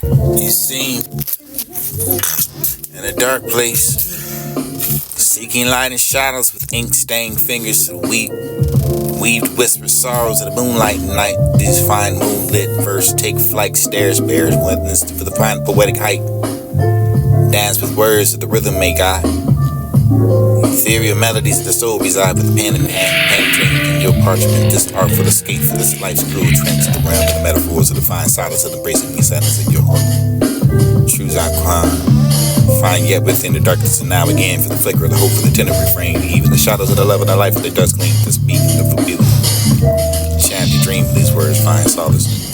You seem in a dark place, seeking light and shadows with ink-stained fingers, weaved whispered sorrows of the moonlight and night. These fine moonlit verse take flight, stares, bears witness for the fine poetic height. Dance with words that the rhythm may guide. Ethereal melodies of the soul reside with pen in hand, penetrating in your parchment. This artful escape for this life's cruel trench, the realm of the metaphors of the fine silence of embracing the sadness in your heart. Choose I climb, find yet within the darkness and now again for the flicker of the hope for the tender refrain. Even the shadows of the love of the life of the dust gleam, this beacon of a beauty. Chant your dream, these words find solace.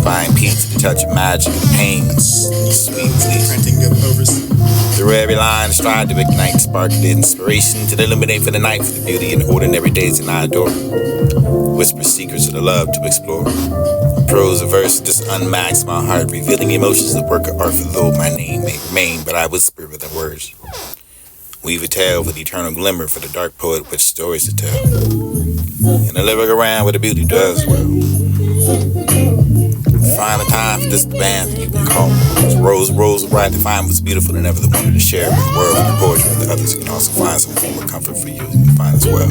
Find peace, the touch of magic and pain. Sweet printing of overs. Through every line, strive to ignite, spark the inspiration to illuminate for the night, for the beauty in ordinary days and I adore. Whisper secrets of the love to explore. Prose of verse, this unmasked my heart, revealing emotions of work of art. For though my name may remain, but I whisper with the words. Weave a tale with eternal glimmer for the dark poet with stories to tell. And I live around where the beauty does well. Find a time for this band you can call. Rose bright to find what's beautiful and never the wanted to share with the world, with your poetry with the others. You can also find some form of comfort for you can find as well.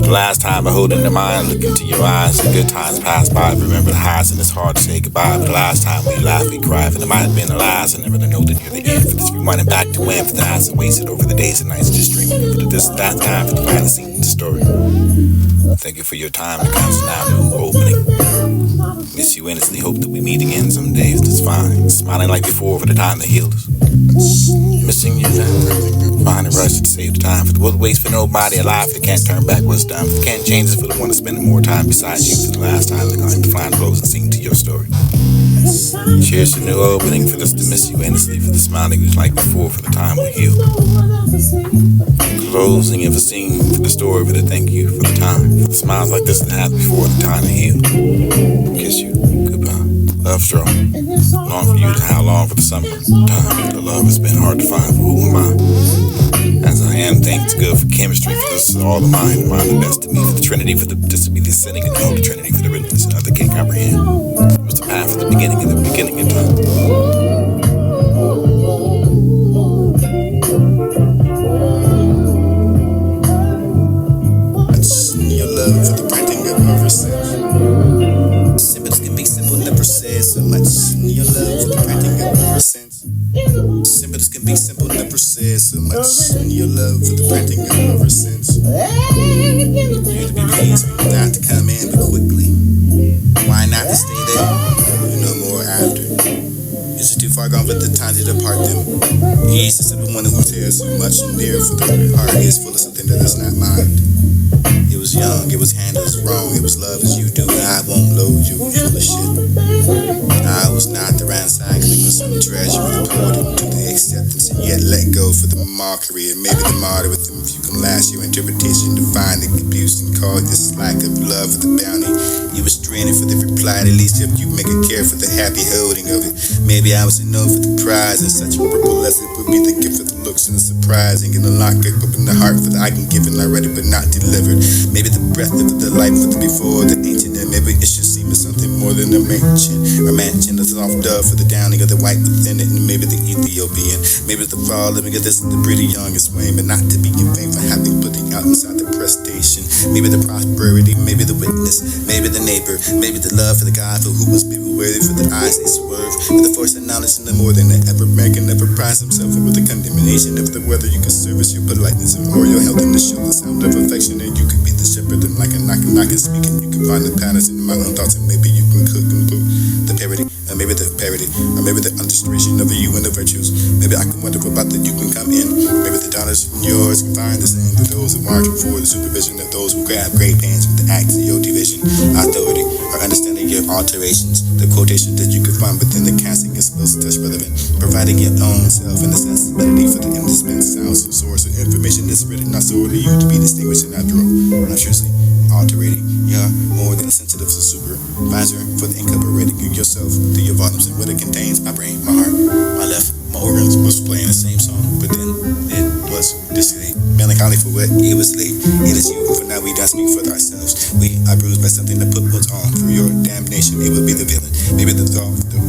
The last time I hold in the mind, look into your eyes, the good times pass by. Remember the highs and it's hard to say goodbye. But the last time we laugh, we cry. For it might have been the last, I never to know that you're the end. For this rewinding back to when, for the nights I wasted over the days and nights just dreaming. For that time, for the final scene in the story. Thank you for your time. It comes now new opening. Miss you endlessly, hope that we meet again someday. It's fine. Smiling like before for the time that healed us. Missing you now. Find a rush to save the time. For the world waits for nobody alive. That can't turn back what's done. For the can't change it for the one to spend more time beside you. For the last time they're going to flying clothes and sing to your story. Cheers to new opening for this to miss you endlessly. For the smiling who's like before for the time we heal. Closing of a scene for the story, for the thank you for the time. For the smiles like this that happened before the time to heal. Kiss you, goodbye. Love strong. Long for you to how long for the summer time. The love has been hard to find for who am I? As I am, thanks good for chemistry, for this is all of mine. Mind the best of me, for the Trinity, for the this to be the setting and the Holy Trinity, for the witness and other can't comprehend. It was the path of the beginning of time. So much your love for the printing of ever since. Simple as can be simple, never said so much your love for the printing of ever since. You to be pleased, not to come in, but quickly. Why not to stay there? No more after. Is it too far gone for the time to depart them? He's the simple one who tears so much and near, for the heart is full of something that is not mine. It was young, it was handled as wrong, it was love as you do. I won't load you full of shit. I was not the ransacking with some treasure, with poured into the acceptance and yet let go for the mockery and maybe the martyr with them. If you can last your interpretation to find the abuse and call this lack of love for the bounty. You was straining for the reply, at least if you make a care for the happy holding of it. Maybe I was known for the prize and such a purple lesson would be the gift for the looks and the surprising and the lock up in the heart for the I can give it already but not delivered. Maybe the breath of the life of the before the ancient, and maybe it should seem as something more than a mansion, a soft dove for the downing of the white within it, and maybe the Ethiopian, maybe the fall living of this and the pretty youngest Wayne, but not to be in vain for having putting out inside the press station. Maybe the prosperity, maybe the witness, maybe the neighbor, maybe the love for the God for who was people worthy for the eyes they swerve, for the force of knowledge and the more than the ever man can never prize himself, and with the condemnation of the whether you can service your politeness or your health and the show the sound of affection, and you could be the shepherd and like a knocking speaking, you can find the patterns in my own thoughts, and maybe you can cook and put the parody, or maybe the parody, or maybe the understanding of you and the virtues. Maybe I can wonder about that you can come in. Maybe the dollars from yours can find the same to those who marching for the supervision of those who grab great pains with the acts of your division, authority, or understanding your alterations. The quotation that you can find within the casting is supposed to touch relevant, providing your own self and accessibility for the indispensable source of information that's written, not solely you to be distinguished and after all. Not seriously. Alterating, yeah, more than a sensitive supervisor for the incorporating you yourself through your volumes and what it contains. My brain, my heart, my left, my organs was playing the same song, but then it was discreet. Melancholy for what it was late. It is you, for now we don't speak for ourselves. We are bruised by something that put what's on for your damnation. It would be the villain, maybe the thought, the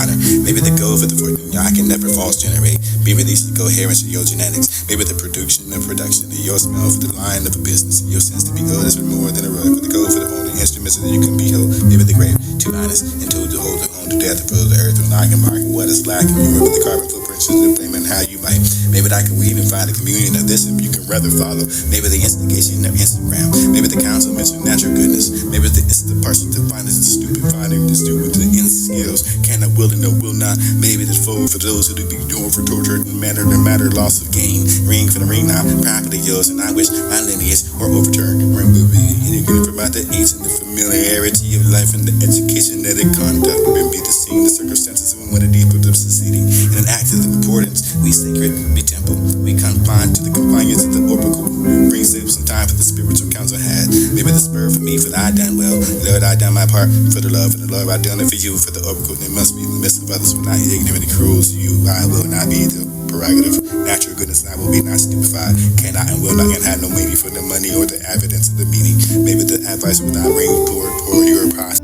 honor. Maybe the goal for the fortune I can never false generate. Be released the coherence of your genetics. Maybe the production of your smell for the line of a business. Your sense to be good is more than a rug. For the goal for the only instruments that you can behold. Maybe the grave, too honest, and told to hold it home to death of the earth with an mark. What is lacking? You remember the carbon footprints of the flame and how you might. Maybe I can weave and find a communion of this and you can rather follow. Maybe the instigation of Instagram. Maybe the council mentioned natural goodness. Maybe it's the person that finds the stupid finding the stupid the in skills. Cannot, will, and no will not. Maybe the fold for those who do be doing for torture and matter, no matter loss of gain. Ring for the ring now, property yours, and I wish my lineage were overturned. Remember you can about the age and the familiarity of life and the education that it conduct. Remember the scene, the circumstances, and when the deep of succeeding in an act of importance. We sacred, we temple, we confine to the compliance of the oracle. Bring some time for the spiritual counsel had. Maybe the spur for me, for the I done well. Lord, I done my part for the love I done it for you, for the oracle. It must be in the midst of others, for not ignorant and cruel to you. I will not be the prerogative, natural goodness, and I will be not stupefied. Cannot and will not and have no meaning for the money or the evidence of the meaning. Maybe the advice will not ring pour your past.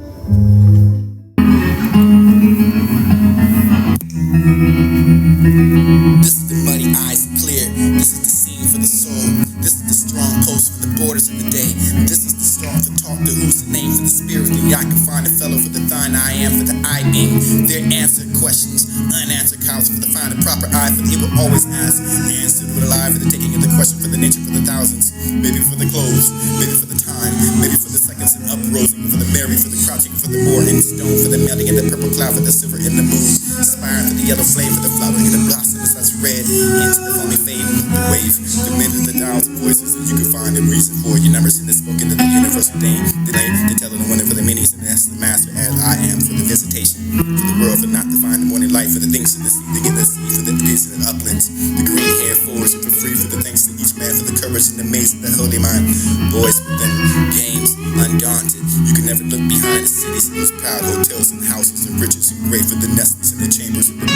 This is the muddy eyes clear. This is the scene for the soul. This is the strong post for the borders of the day. This is the start to talk to who's the name for the spirit. And I can find a fellow for the thine I am for the I being. Their answered questions, unanswered calls for the find a proper eye for the will always ask. Answered with a lie for the taking of the question for the nature for the thousands. Maybe for the clothes, maybe for the time, maybe for the seconds and uprosing, for the merry, for the crouching, for the more in stone, for the melting in the purple cloud, for the silver in the moon. Aspiring for the yellow flame, for the flowering in the blossoms that's red into the foamy fade, the wave, the men of the dials of voices that you can find a reason for. Your numbers in the spoken of the universal name. Delay to tell the one for the minis, and that's the master as I am for the visitation, for the world, for not to find the morning light, for the things in the sea, in the sea, for the days in the uplands, the green hair forwards, for free, for the thanks to each man, for the courage and the maze of the holy mind. Boys with them games, undaunted. You can never look behind the cities and those proud hotels and houses and riches and great for the nests and the chambers of the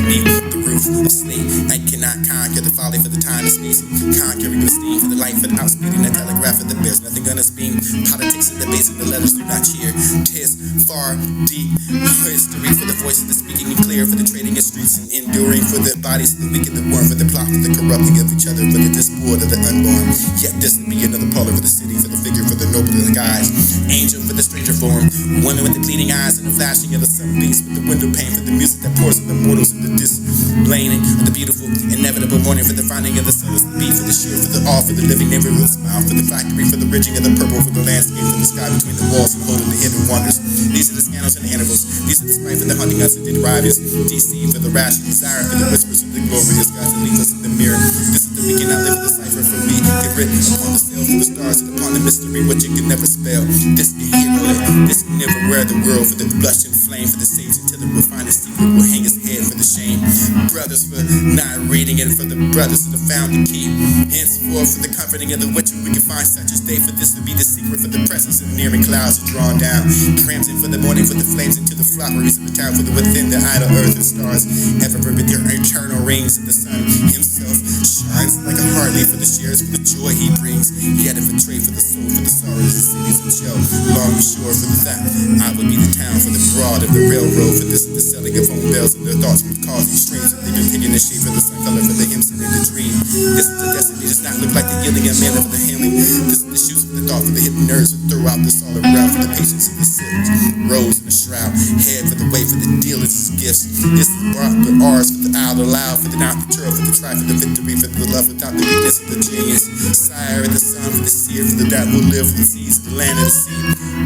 beneath the roof of slate. I cannot conquer the folly for the time and space. Conquering the steam for the light for the outspeeding the telegraph for the bears. Nothing gonna speak. Politics in the base of the letters do not cheer. Tis far deep history for the voice of the speaking and clear for the trading in streets and enduring for the bodies of the weak and the warm for the plot for the corrupting of each other for the discord of the unborn. Yet this will be another parlor for the city for the figure for the noble of the guys. Angel for the stranger form. Women with the bleeding eyes and the flashing of the sunbeams with the window pane for the music that pours from the mortals and the displaying of the beautiful inevitable morning for the finding of the sunless beat for the sheer for the all for the living neighborhood smile for the factory for the ridging of the purple for the landscape for the sky between the walls and holding the hidden wonders. These are the scandals and the intervals. These are the spite for the hunting us and the derivers. DC for the rash and desire for the whispers of the glorious God that leads us in the mirror. This is the we cannot live the cipher for we get written upon the sails of the stars and upon the mystery which you can never spell. This be hero lit. This be never wear the world for the blush and flame for the sage until the refined secret will hang his head for the shame. Brothers for not reading it, for the brothers that have found the key. Henceforth for the comforting of the witcher we can find such a day for this to be the secret for the presence of the nearing clouds are drawn down. Crimson for the morning for the flames into the flopperies of the town for the within the idle earth and stars. Ever with your eternal rings of the sun himself shines like a hardly for the shares for the joy he brings. Yet if a trade for the soul for the sorrows the cities of shell long shore for the that I would be the town for the broad of the railroad for this the selling of home bells and their thoughts from causing streams and they've been picking the shape for the sun color for the hymns and the dream. This is the destiny does not look like the yielding of man for the healing. This is the shoes for the thought for the hidden nerves and throughout this all around for the patience of the silks. Rose in the shroud, head for the way for the dealers' gifts. This is brought but ours for the out aloud for the not the for the try for the victory for the love without the weakness of the genius. Sire of the sun for the seer for the that will live for the seas of the land of the sea.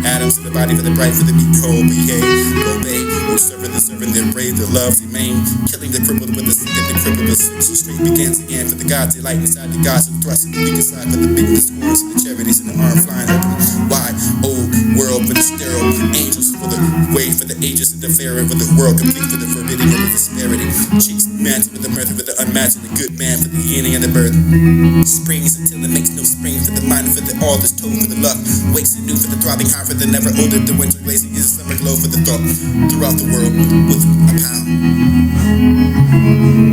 Atoms of the body for the bright for the meat cold behave. Obey, who servant the servant their brave the loves they maim. Killing the crippled with the sick and the crippled the sick. So straight begins again for the gods delight inside the gods and thrust in the weakest side for the big the scorns and the charities and the arm flying open wide. Old world for the sterile angels for the way for the ages and the pharaoh for the world complete for the forbidding of the disparity. Cheeks mantled with the mirth for the unmatched and the good man for the beginning and the birth. Springs until it makes no spring for the mind for the all is told for the luck. Wakes anew for the throbbing heart for the never older. The winter glazing is summer glow for the thought throughout the world with a pound.